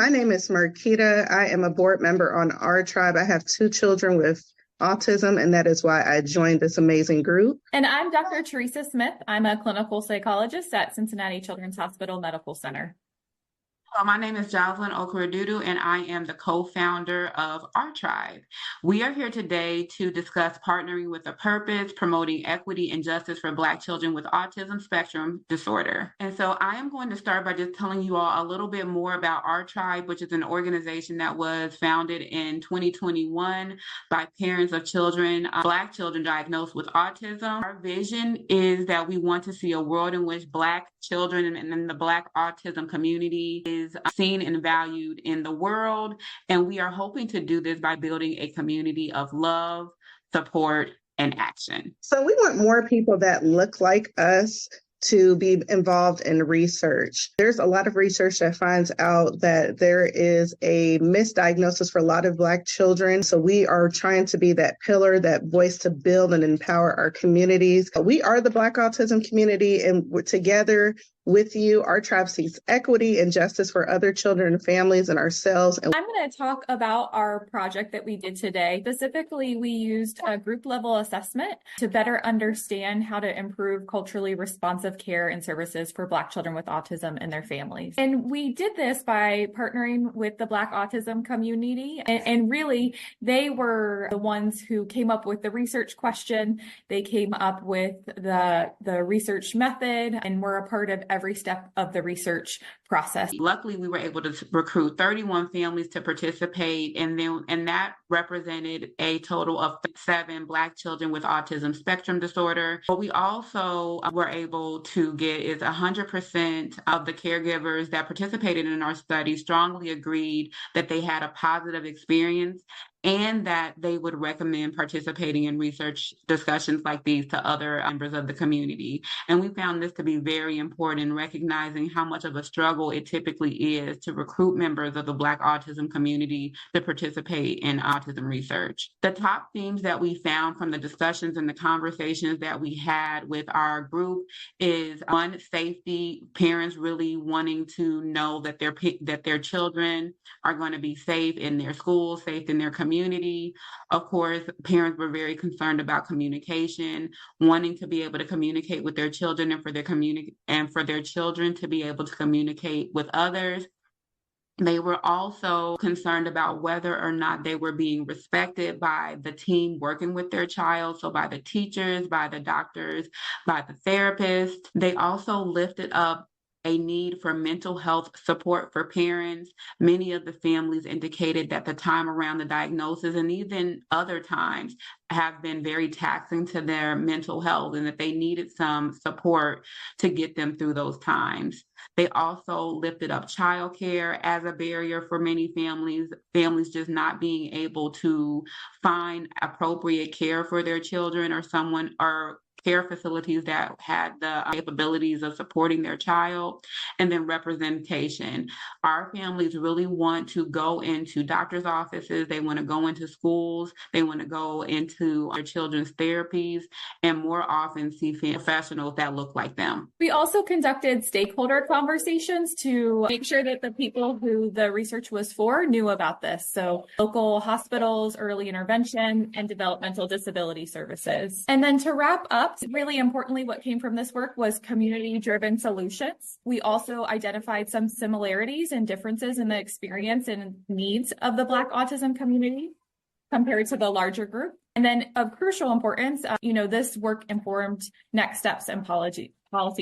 My name is Marquita. I am a board member on our tribe. I have 2 children with autism, and that is why I joined this amazing group. And I'm Dr. Teresa Smith. I'm a clinical psychologist at Cincinnati Children's Hospital Medical Center. Hello, my name is Jocelyn Okuradudu, and I am the co-founder of Our Tribe. We are here today to discuss partnering with a purpose, promoting equity and justice for Black children with autism spectrum disorder. And so I am going to start by just telling you all a little bit more about Our Tribe, which is an organization that was founded in 2021 by parents of children, Black children diagnosed with autism. Our vision is that we want to see a world in which Black children and the Black autism community is seen and valued in the world. And we are hoping to do this by building a community of love, support, and action. So we want more people that look like us to be involved in research. There's a lot of research that finds out that there is a misdiagnosis for a lot of Black children. So we are trying to be that pillar, that voice to build and empower our communities. We are the Black autism community, and we're together with you. Our tribe seeks equity and justice for other children and families and ourselves. I'm going to talk about our project that we did today. Specifically, we used a group level assessment to better understand how to improve culturally responsive care and services for Black children with autism and their families. And we did this by partnering with the Black autism community. And really, they were the ones who came up with the research question. They came up with the research method, and were a part of every step of the research process. Luckily, we were able to recruit 31 families to participate, and that represented a total of 7 Black children with autism spectrum disorder. What we also were able to get is 100% of the caregivers that participated in our study strongly agreed that they had a positive experience and that they would recommend participating in research discussions like these to other members of the community. And we found this to be very important in recognizing how much of a struggle it typically is to recruit members of the Black autism community to participate in autism research. The top themes that we found from the discussions and the conversations that we had with our group is, one, safety, parents really wanting to know that their children are going to be safe in their schools, safe in their community. Of course, parents were very concerned about communication, wanting to be able to communicate with their children and for their children to be able to communicate with others. They were also concerned about whether or not they were being respected by the team working with their child, so by the teachers, by the doctors, by the therapists. They also lifted up a need for mental health support for parents. Many of the families indicated that the time around the diagnosis and even other times have been very taxing to their mental health, and that they needed some support to get them through those times. They also lifted up childcare as a barrier for many families just not being able to find appropriate care for their children or care facilities that had the capabilities of supporting their child. And then representation. Our families really want to go into doctor's offices. They want to go into schools. They want to go into their children's therapies and more often see professionals that look like them. We also conducted stakeholder conversations to make sure that the people who the research was for knew about this. So local hospitals, early intervention, and developmental disability services. And then to wrap up, really importantly, what came from this work was community-driven solutions. We also identified some similarities and differences in the experience and needs of the Black autism community compared to the larger group. And then of crucial importance, this work informed next steps and policy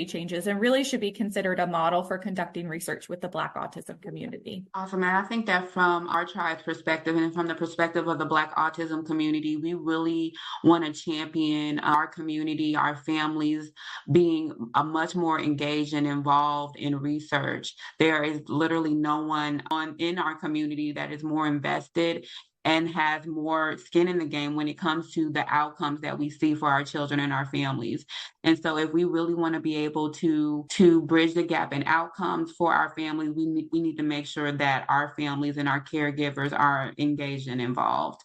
changes, and really should be considered a model for conducting research with the Black autism community. Awesome. And I think that from our tribe's perspective and from the perspective of the Black autism community, we really want to champion our community, our families being much more engaged and involved in research. There is literally no one in our community that is more invested and has more skin in the game when it comes to the outcomes that we see for our children and our families. And so if we really want to be able to bridge the gap in outcomes for our families, we need to make sure that our families and our caregivers are engaged and involved.